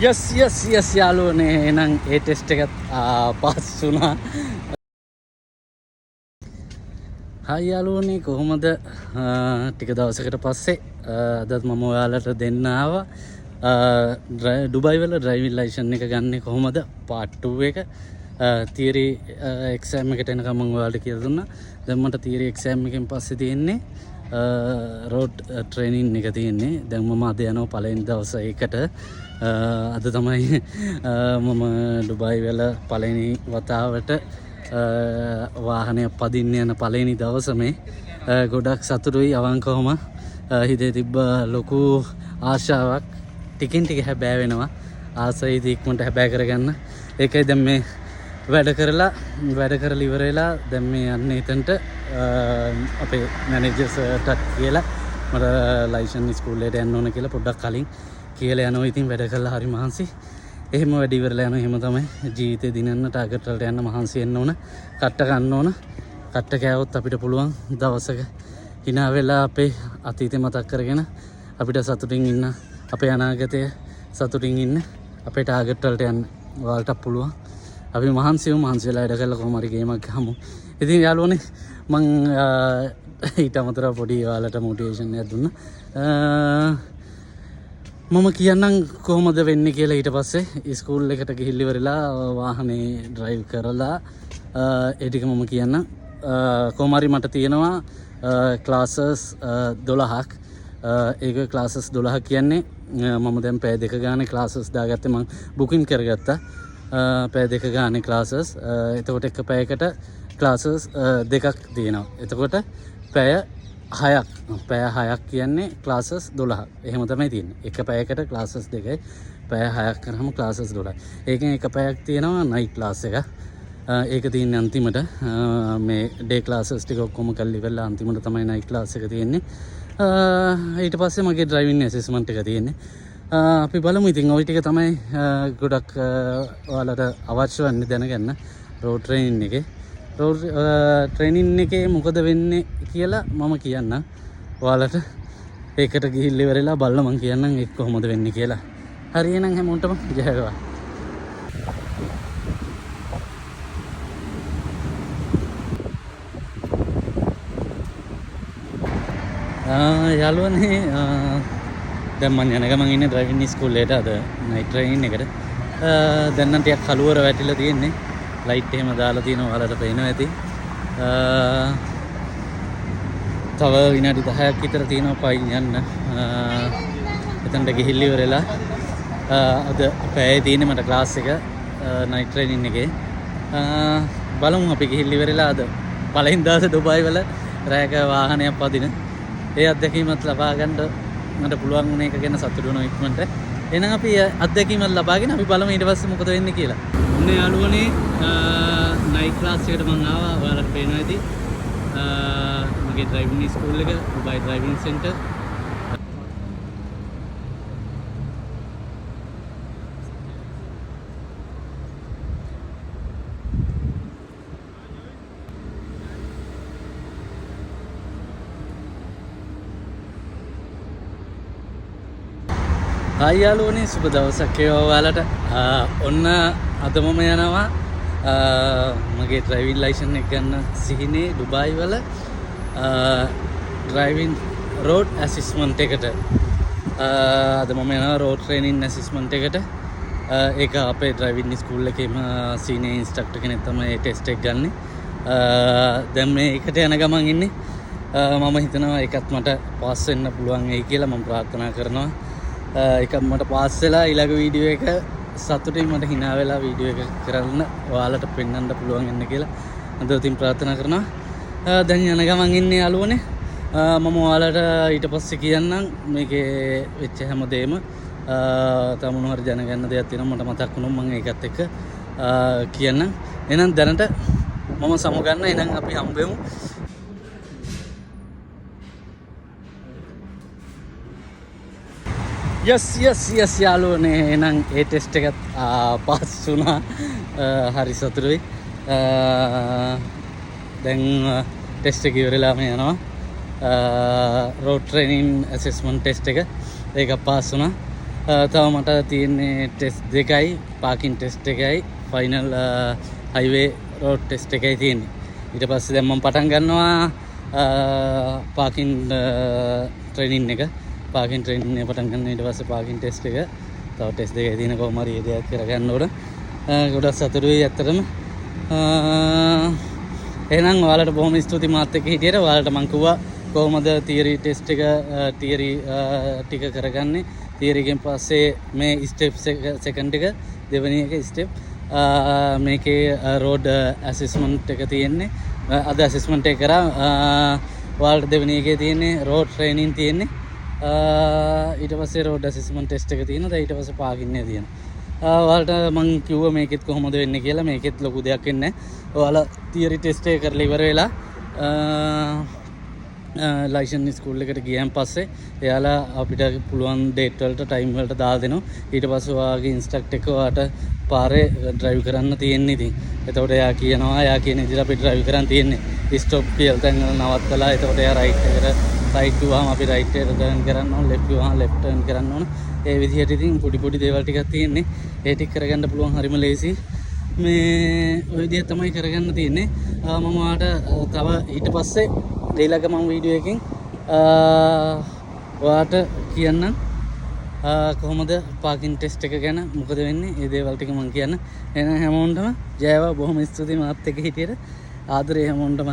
යස් යාළුවනේ එහෙනම් ඒ ටෙස්ට් එකත් පාස් වුණා. හායි යාළුවනේ කොහොමද? ටික දවසකට පස්සේ අදත් මම ඔයාලට දෙන්න ආවා ඩුබයි වල ඩ්‍රයිවිං ලයිසන් එක ගන්න කොහොමද පාර්ට් 2 එක. තියරි එක්සෑම් එකට එනකම් මම ඔයාලට කියලා දුන්නා. දැන් මට තියරි එක්සෑම් එකෙන් පස්සේ තියෙන්නේ රෝඩ් ට්‍රේනින් එක තියෙන්නේ. දැන් මම අද යනවා පළවෙනි දවස් ඒකට. අද තමයි මම ඩුබයි වල පළවෙනි වතාවට වාහනය පදින්න යන පළවෙනි දවස මේ. ගොඩක් සතුටුයි අවංකවම. හිතේ තිබ්බ ලොකු ආශාවක් ටිකින් ටික හැබෑ වෙනවා. ආසයි ඉක්මනට හැබෑ කරගන්න. ඒකයි දැන් මේ වැඩ කරලා ඉවර වෙලා දැන් මේ යන්නේ එතනට අපේ මැනේජර්ස්ට කියලා මට ලයිසන් ස්කූල් එකට යන්න ඕන කියලා පොඩ්ඩක් කලින් කියලා යනවා. ඉතින් වැඩ කරලා හරි මහන්සි. එහෙම වැඩ ඉවරලා යනවා. එහෙම තමයි ජීවිතේ දිනන්න ටාගට් වලට යන්න මහන්සි වෙන්න ඕන. කට්ට ගන්න ඕන. කට්ට කෑවොත් අපිට පුළුවන් දවසක hina වෙලා අපේ අතීතේ මතක් කරගෙන අපිට සතුටින් ඉන්න අපේ අනාගතය සතුටින් ඉන්න අපේ ටාගට් වලට යන්න ඔයාලට පුළුවන්. අපි මහන්සි වෙලා වැඩ කරලා කොහොම හරි ගේමක් ගහමු. ඉතින් යාළුවනේ මං ඊට අමතරව පොඩි ඔයාලට මොටිවේෂන් එකක් දුන්නා. මම කියන්නම් කොහොමද වෙන්නේ කියලා. ඊට පස්සේ ස්කූල් එකට ගිහිල්ලා ඉවරලා වාහනේ ඩ්‍රයිව් කරලා ඒ ටික මම කියන්නම්. කොහොම හරි මට තියෙනවා ක්ලාසස් 12ක්. ඒක ක්ලාසස් 12ක් කියන්නේ මම දැන් පැය දෙක ගානේ ක්ලාසස් දාගත්තේ. මම බුකින් කරගත්තා පැය දෙක ගානේ ක්ලාසස්. එතකොට එක පැයකට ක්ලාසස් දෙකක් තියෙනවා. එතකොට පැය 6ක් කියන්නේ ක්ලාසස් 12ක්. එහෙම තමයි තියෙන්නේ. එක පැයකට ක්ලාසස් දෙකයි. පැය 6ක් කරාම ක්ලාසස් 12යි. ඒකෙන් එක පැයක් තියෙනවා නයිට් ක්ලාස් එක. ඒක තියෙන්නේ අන්තිමට. මේ ඩේ ක්ලාසස් ටික ඔක්කොම කරලා ඉවරලා අන්තිමට තමයි නයිට් ක්ලාස් එක තියෙන්නේ. ඊට පස්සේ මගේ ඩ්‍රයිවිං ඇසෙස්මන්ට් එක තියෙන්නේ. අපි බලමු. ඉතින් ওই ටික තමයි ගොඩක් ඔයාලට අවශ්‍ය වන්නේ දැනගන්න රෝඩ් ට්‍රේනින් එකේ. රෝඩ් ට්‍රේනින් එකේ මොකද වෙන්නේ කියලා මම කියන්නම් ඔයාලට. ඒකට ගිහිල්ලා ඉවරලා බලලා මම කියන්නම් ඒක කොහොමද වෙන්නේ කියලා. හරි එහෙනම් හැමෝටම ජය වේවා. යාළුවනේ දැන් මම යන ගමන් ඉන්නේ ඩ්‍රයිවිං ස්කූල් එකට. අද නයිට් ට්‍රේනින් එකට. දැන් නම් ටිකක් කලවර වැටිලා තියෙන්නේ. ලයිට් එහෙම දාලා තියෙනවා ඔයාලට පේනවා ඇති. තව විනාඩි 10ක් විතර තියෙනවා පයින් යන්න. එතනට ගිහිල්ලා ඉවරලා අද පැයේ තියෙන්නේ මට ක්ලාස් එක නයිට් ට්‍රේනින් එකේ. බලමු අපි ගිහිල්ලා ඉවරලා අද පළවෙනි දවසේ ඩුබයි වල රැයක වාහනයක් පදින ඒ අත්දැකීමත් ලබා ගන්න මට පුළුවන් වුණ එක ගැන සතුටු වෙනවා ඉක්මනට. එහෙනම් අපි අත්දැකීමත් ලබාගෙන අපි බලමු ඊට පස්සේ මොකද වෙන්නේ කියලා. ඔන්න යාළුවනේ නයිට් ක්ලාස් එකට මම ආවා. ඔයාලට පේනවා ඇති. මගේ ඩ්‍රයිවිං ස්කූල් එක ඩුබයි ඩ්‍රයිවිං සෙන්ටර්. හායි යාළුවනේ සුබ දවසක් ඔයාලට. ඔන්න අද මම යනවා මගේ ඩ්‍රයිවිං ලයිසන් එක ගන්න සිහිනේ ඩුබයි වල ඩ්‍රයිවිං රෝඩ් ඇසෙස්මන්ට් එකට. අද මම යනවා රෝඩ් ට්‍රේනින් ඇසෙස්මන්ට් එකට. ඒක අපේ ඩ්‍රයිවිං ස්කූල් එකේම සීනියර් ඉන්ස්ට්‍රක්ටර් කෙනෙක් තමයි ටෙස්ට් එක ගන්නෙ. දැන් මේකට යන ගමන් ඉන්නේ. මම හිතනවා ඒකත් මට පාස් වෙන්න පුළුවන් වෙයි කියලා මම ප්‍රාර්ථනා කරනවා. එක මට පාස් වෙලා ඊළඟ වීඩියෝ එක සතුටින් මට hina වෙලා වීඩියෝ එක කරන්න ඔයාලට පෙන්වන්න පුළුවන් වෙන්න කියලා අදටින් ප්‍රාර්ථනා කරනවා. දැන් යන ගමන් ඉන්නේ යාළුවනේ. මම ඔයාලට ඊට පස්සේ කියන්නම් මේකේ වෙච්ච හැමදේම. තව මොන හරි දැනගන්න දෙයක් තියෙනවා මට මතක් වුණොත් මම ඒකත් එක්ක කියන්නම්. එහෙනම් දැනට මම සමුගන්න. එහෙනම් අපි හම්බෙමු. යස් යාළුවනේ එහෙනම් ඒ ටෙස්ට් එකත් පාස් වුණා. හරි සතුටුයි. දැන් ටෙස්ට් එක ඉවරලාම යනවා. රෝඩ් ට්‍රේනින් ඇසෙස්මන්ට් ටෙස්ට් එක. ඒක පාස් වුණා. තව මට තියෙන්නේ ටෙස් දෙකයි පාකින් ටෙස්ට් එකයි ෆයිනල් හයිවේ රෝඩ් ටෙස්ට් එකයි තියෙන්නේ. ඊට පස්සේ දැන් මම පටන් ගන්නවා පාකින් ට්‍රේනින් එක. පාකින් ට්‍රේනින් එක පටන් ගන්න. ඊට පස්සේ පාකින් ටෙස්ට් එක තව ටෙස්ට් දෙකයි තියෙන කොහොම හරි ඒ දෙයක් කරගන්න ඕන. ගොඩක් සතුටුයි ඇත්තටම. එහෙනම් ඔයාලට බොහොම ස්තුතියි මාත් එක්ක හිටියට. ඔයාලට මම කිව්වා කොහොමද තියරි ටෙස්ට් එක තියරි ටික කරගන්නේ. තියරිගෙන් පස්සේ මේ ස්ටෙප් සෙකන්ඩ් එක දෙවෙනි එක ස්ටෙප් මේකේ රෝඩ් ඇසෙස්මන්ට් එක තියෙන්නේ. අද ඇසෙස්මන්ට් එක කරා. ඔයාලට දෙවෙනි එකේ තියෙන්නේ රෝඩ් ට්‍රේනින් තියෙන්නේ. ඊට පස්සේ රෝඩ් ඇසෙස්මන්ට් ටෙස්ට් එක තියෙනවා. ඊට පස්සේ පාකින් එක තියෙනවා. ඔයාලට මං කිව්වා මේකෙත් කොහොමද වෙන්නේ කියලා. මේකෙත් ලොකු දෙයක් වෙන්නේ නැහැ. ඔයාලා තියරි ටෙස්ට් එක කරලා ඉවර වෙලා ලයිසන් ස්කූල් එකට ගියන් පස්සේ එයාලා අපිට පුළුවන් ඩේට් වලට ටයිම් වලට දාලා දෙනවා. ඊට පස්සේ ඔයාගේ ඉන්ස්ට්‍රක්ටර් එක ඔයාට පාරේ ඩ්‍රයිව් කරන්න තියෙන්නේ ඉතින්. එතකොට එයා කියනවා එයා කියන විදිහට අපි ඩ්‍රයිව් කරන් තියෙන්නේ. ස්ටොප් කියලා තැන් වල නවත්තලා එතකොට එයා රයිට් එකට රයිට් ගියාම අපි රයිට් එකට ටර්න් කරන්න ඕන. ලෙෆ්ට් ගියාම ලෙෆ්ට් ටර්න් කරන්න ඕන. ඒ විදිහට ඉතින් පොඩි දේවල් ටිකක් තියෙන්නේ. ඒ ටික කරගන්න පුළුවන් හරිම ලේසි. මේ ඔය විදිහ තමයි කරගන්න තියෙන්නේ. මම ඔයාට තව ඊට පස්සේ ඊළඟ මම වීඩියෝ එකකින් ඔයාට කියන්නම් කොහොමද පාකින් ටෙස්ට් එක ගැන මොකද වෙන්නේ ඒ දේවල් ටික මම කියන්න. එහෙනම් හැමෝටම ජය වේවා. බොහොම ස්තුතියි මාත් එක්ක හිටියට. ආදරේ හැමෝටම.